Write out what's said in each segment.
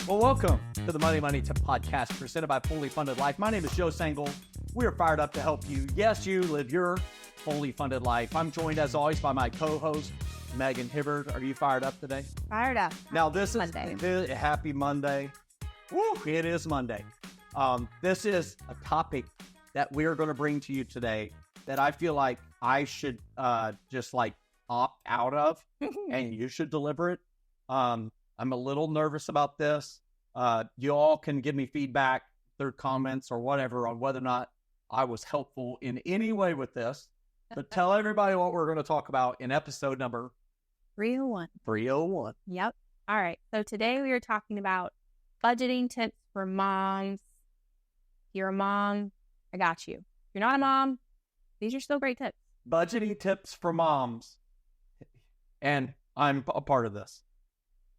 Well, welcome to the Money Tip Podcast presented by Fully Funded Life. My name is Joe Sangle. We are fired up to help you. Yes, you live your fully funded life. I'm joined as always by my co-host, Megan Hibbard. Are you fired up today? Fired up. Now, this is Monday. Happy Monday. Woo, it is Monday. This is a topic that we're going to bring to you today that I feel like I should just like opt out of and you should deliver it. I'm a little nervous about this. You all can give me feedback through comments or whatever on whether or not I was helpful in any way with this. But tell everybody what we're going to talk about in episode number 301. 301. Yep. All right. So today we are talking about budgeting tips for moms. If you're a mom, I got you. If you're not a mom, these are still great tips. Budgeting tips for moms. And I'm a part of this.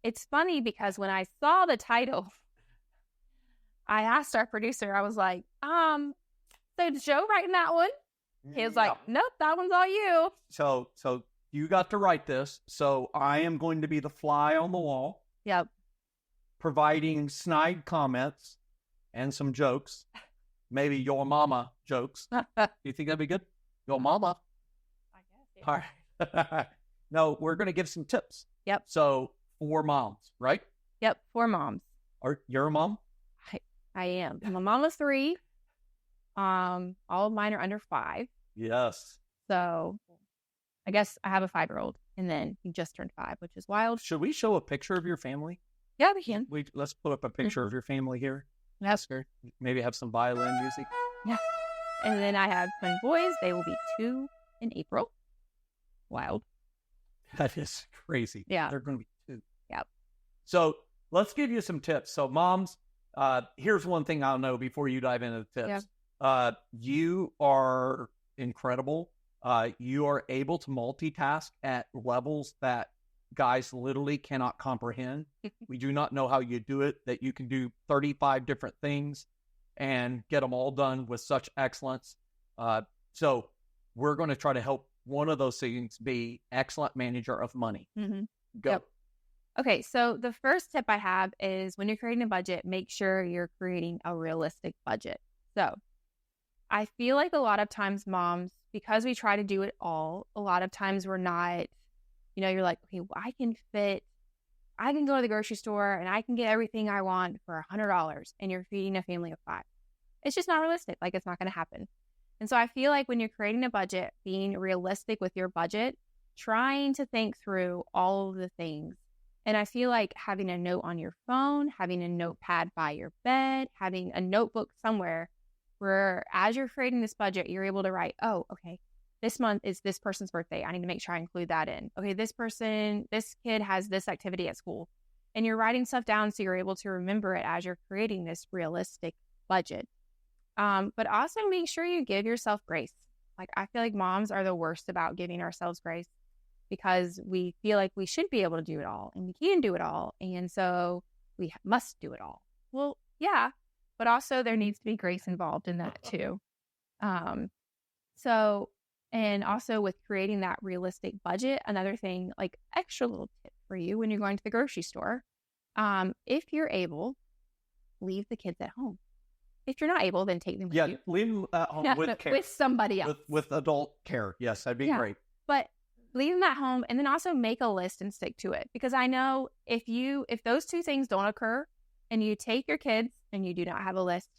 It's funny because when I saw the title, I asked our producer, I was like, so is Joe writing that one? He was like, nope, that one's all you. So you got to write this. So I am going to be the fly on the wall. Yep. Providing snide comments and some jokes. Maybe your mama jokes. You think that'd be good? Your mama? I guess. Yeah. All right. No, we're going to give some tips. Yep. So for moms, right? Yep. For moms. You're a mom? I am. I'm a mom of 3. All of mine are under 5. Yes. So I guess I have a 5-year-old and then he just turned 5, which is wild. Should we show a picture of your family? Yeah, we can. Let's put up a picture of your family here. Yes. Maybe have some violin music. Yeah. And then I have twin boys. They will be 2 in April. Wild. That is crazy. Yeah. They're going to be 2. Yep. So let's give you some tips. So moms, here's one thing I'll know before you dive into the tips. Yeah. You are incredible. You are able to multitask at levels that guys literally cannot comprehend. We do not know how you do it, that you can do 35 different things and get them all done with such excellence. So we're going to try to help one of those things be excellent manager of money. Mm-hmm. Go. Yep. Okay, so the first tip I have is when you're creating a budget, make sure you're creating a realistic budget. So I feel like a lot of times moms, because we try to do it all, a lot of times we're not, you're like, okay, well, I can go to the grocery store and I can get everything I want for $100 and you're feeding a family of 5. It's just not realistic. Like, it's not going to happen. And so I feel like when you're creating a budget, being realistic with your budget, trying to think through all of the things. And I feel like having a note on your phone, having a notepad by your bed, having a notebook somewhere where as you're creating this budget, you're able to write, oh, okay, this month is this person's birthday. I need to make sure I include that in. Okay, this kid has this activity at school. And you're writing stuff down so you're able to remember it as you're creating this realistic budget. But also make sure you give yourself grace. Like, I feel like moms are the worst about giving ourselves grace because we feel like we should be able to do it all and we can do it all. And so we must do it all. Well, yeah, but also there needs to be grace involved in that too. And also with creating that realistic budget, another thing, like extra little tip for you when you're going to the grocery store, if you're able, leave the kids at home. If you're not able, then take them with you. Leave them at home with care. With somebody else. With adult care. Yes, that'd be great. But leave them at home and then also make a list and stick to it. Because I know if those 2 things don't occur and you take your kids and you do not have a list,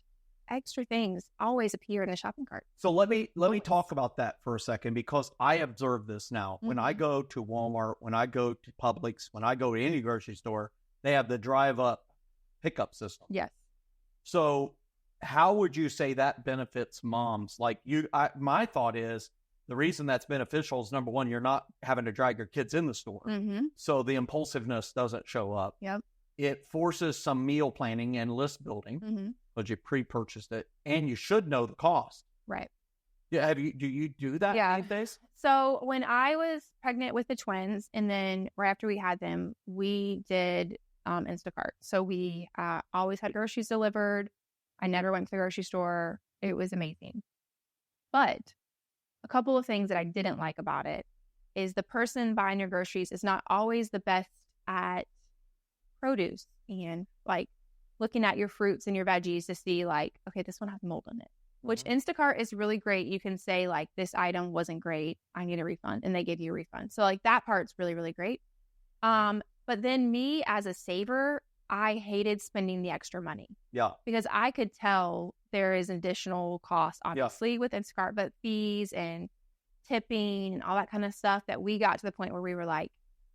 extra things always appear in the shopping cart. So let me talk about that for a second, because I observe this now. Mm-hmm. When I go to Walmart, when I go to Publix, when I go to any grocery store, they have the drive up pickup system. Yes. So how would you say that benefits moms? Like my thought is the reason that's beneficial is, number one, you're not having to drag your kids in the store. Mm-hmm. So the impulsiveness doesn't show up. Yep. It forces some meal planning and list building, mm-hmm. but you pre-purchased it and you should know the cost. Right. Yeah. Do you do that these days? So when I was pregnant with the twins and then right after we had them, we did Instacart. So we always had groceries delivered. I never went to the grocery store. It was amazing. But a couple of things that I didn't like about it is the person buying your groceries is not always the best at produce and like looking at your fruits and your veggies to see like, okay, this one has mold in it, which Instacart is really great. You can say like, this item wasn't great, I need a refund, and they give you a refund. So like that part's really, really great. But then me as a saver, I hated spending the extra money. Yeah. Because I could tell there is additional cost, obviously, with Instacart, but fees and tipping and all that kind of stuff that we got to the point where we were like,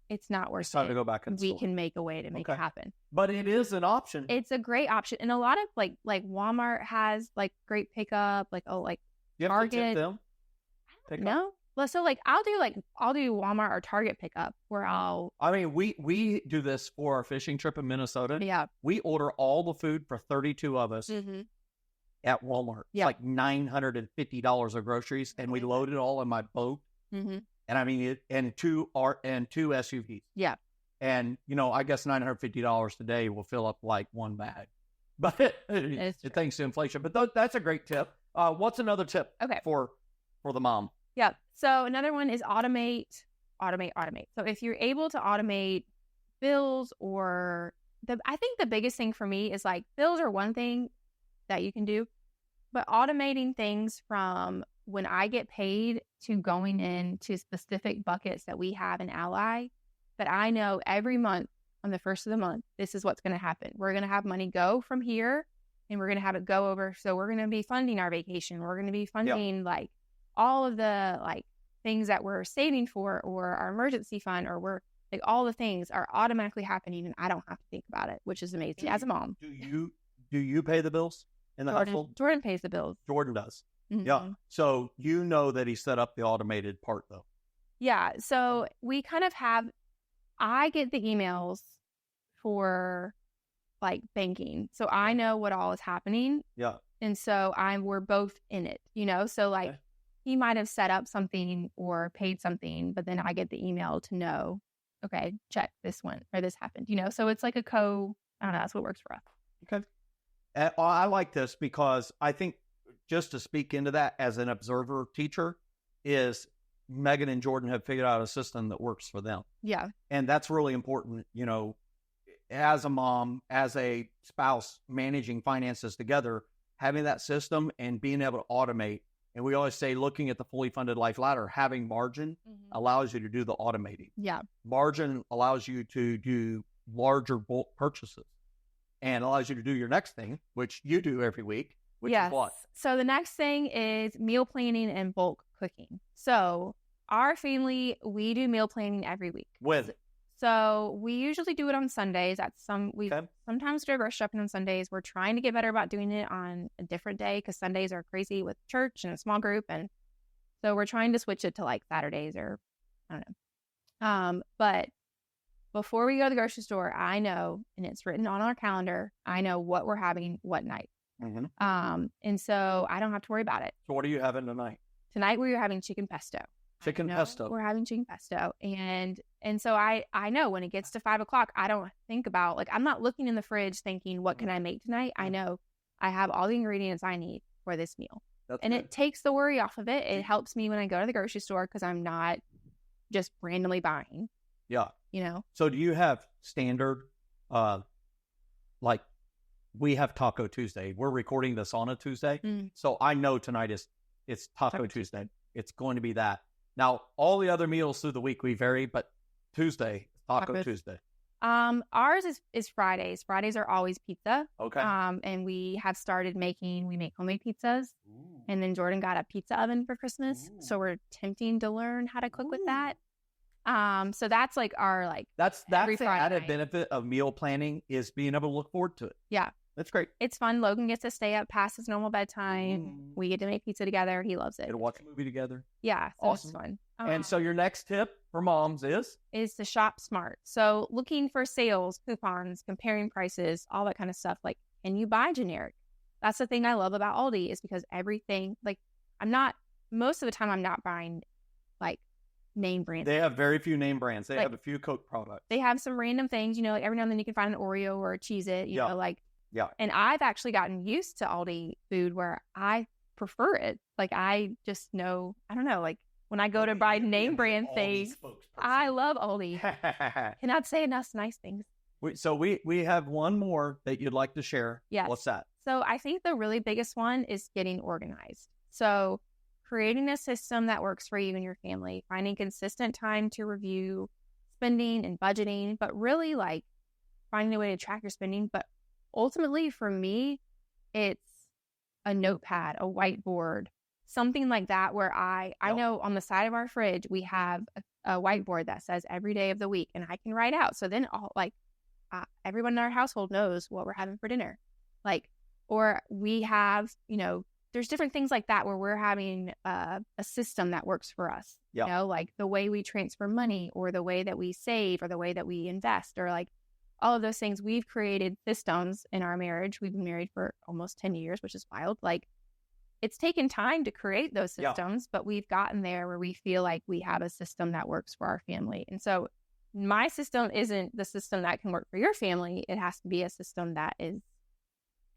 it's not worth it. It's time to go back and we can make a way to make it happen. But it is an option. It's a great option. And a lot of like Walmart has like great pickup, like, you have Target. to tip them? No. Well, so like I'll do Walmart or Target pickup where we do this for our fishing trip in Minnesota. Yeah. We order all the food for 32 of us at Walmart. Yeah. It's like $950 of groceries, and we load it all in my boat. And I mean and two SUVs. Yeah. And I guess $950 today will fill up like one bag. But thanks to inflation. But that's a great tip. What's another tip for the mom? Yeah. So another one is automate. So if you're able to automate bills I think the biggest thing for me is like bills are one thing that you can do, but automating things from when I get paid to going into specific buckets that we have in Ally that I know every month on the first of the month, this is what's going to happen. We're going to have money go from here and we're going to have it go over. So we're going to be funding our vacation. We're going to be funding like all of the like things that we're saving for, or our emergency fund, or we're like all the things are automatically happening and I don't have to think about it, which is amazing as a mom. Do you pay the bills in the household? Jordan pays the bills. Jordan does. Yeah. So you know that he set up the automated part though. Yeah. So we kind of I get the emails for like banking. So I know what all is happening. Yeah. And so we're both in it, so like he might have set up something or paid something, but then I get the email to know, okay, check this one or this happened, so it's like I don't know, that's what works for us. Okay. I like this because I think just to speak into that as an observer teacher is Megan and Jordan have figured out a system that works for them. Yeah. And that's really important, as a mom, as a spouse, managing finances together, having that system and being able to automate. And we always say, looking at the fully funded life ladder, having margin allows you to do the automating. Yeah. Margin allows you to do larger bulk purchases and allows you to do your next thing, which you do every week, which is what? So the next thing is meal planning and bulk cooking. So our family, we do meal planning every week. When? So we usually do it on Sundays. Sometimes do grocery shopping on Sundays. We're trying to get better about doing it on a different day because Sundays are crazy with church and a small group. And so we're trying to switch it to like Saturdays or I don't know. But before we go to the grocery store, I know, and it's written on our calendar, I know what we're having what night. And so I don't have to worry about it. So what are you having tonight? Tonight we are having chicken pesto. Pesto. We're having chicken pesto. And so I know when it gets to 5:00, I don't think about, like, I'm not looking in the fridge thinking, what can I make tonight? I know I have all the ingredients I need for this meal. It takes the worry off of it. It helps me when I go to the grocery store because I'm not just randomly buying. Yeah. So do you have standard, like we have Taco Tuesday. We're recording this on a Tuesday. So I know tonight it's Taco Tuesday. It's going to be that. Now, all the other meals through the week, we vary, but Tuesday, Taco Tuesday. Ours is Fridays. Fridays are always pizza. Okay. And we make homemade pizzas. Ooh. And then Jordan got a pizza oven for Christmas. Ooh. So we're attempting to learn how to cook with that. So that's like our that's the added benefit of meal planning is being able to look forward to it. Yeah. That's great. It's fun. Logan gets to stay up past his normal bedtime. We get to make pizza together. He loves it. Get to watch a movie together. Yeah. So awesome. It's fun. And so your next tip for moms is to shop smart. So looking for sales, coupons, comparing prices, all that kind of stuff. Like, can you buy generic? That's the thing I love about Aldi is because everything, most of the time I'm not buying like name brands. They have very few name brands. They have a few Coke products. They have some random things, like every now and then you can find an Oreo or a Cheez-It, you know, like. Yeah. And I've actually gotten used to Aldi food where I prefer it. Like, I just know, I don't know, like when I go to buy name brand things, I love Aldi. Cannot say enough nice things. We have one more that you'd like to share. Yes. What's that? So I think the really biggest one is getting organized. So creating a system that works for you and your family, finding consistent time to review spending and budgeting, but really like finding a way to track your spending. But ultimately for me, it's a notepad, a whiteboard, something like that, where I know on the side of our fridge, we have a whiteboard that says every day of the week, and I can write out. So then everyone in our household knows what we're having for dinner. Or we have, there's different things like that where we're having a system that works for us. Yep. Like the way we transfer money, or the way that we save, or the way that we invest, or like all of those things. We've created systems in our marriage. We've been married for almost 10 years, which is wild. Like, it's taken time to create those systems, but we've gotten there where we feel like we have a system that works for our family. And so my system isn't the system that can work for your family. It has to be a system that is,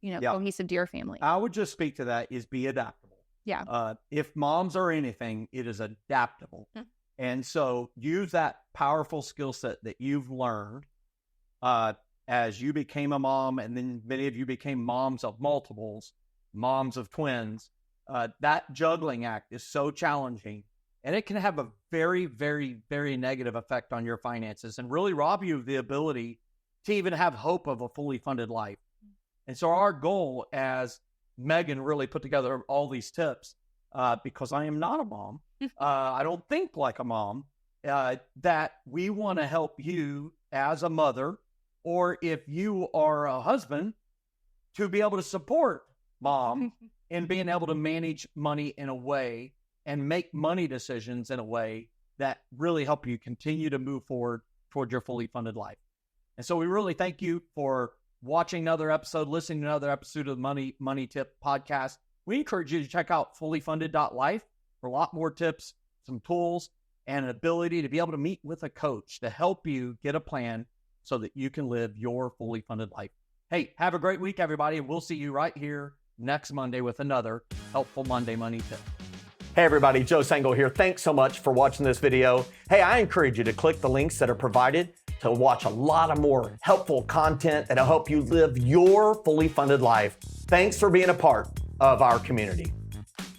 cohesive to your family. I would just speak to that is be adaptable. Yeah. If moms are anything, it is adaptable. Mm-hmm. And so use that powerful skill set that you've learned as you became a mom, and then many of you became moms of multiples, moms of twins. That juggling act is so challenging, and it can have a very, very, very negative effect on your finances and really rob you of the ability to even have hope of a fully funded life. And so our goal, as Megan really put together all these tips, because I am not a mom, I don't think like a mom, that we want to help you as a mother, or if you are a husband, to be able to support mom in being able to manage money in a way and make money decisions in a way that really help you continue to move forward toward your fully funded life. And so we really thank you for watching another episode, listening to another episode of the Money Tip podcast. We encourage you to check out fullyfunded.life for a lot more tips, some tools, and an ability to be able to meet with a coach to help you get a plan so that you can live your fully funded life. Hey, have a great week, everybody, and we'll see you right here next Monday with another Helpful Monday Money Tip. Hey everybody, Joe Sangl here. Thanks so much for watching this video. Hey, I encourage you to click the links that are provided to watch a lot of more helpful content that'll help you live your fully funded life. Thanks for being a part of our community.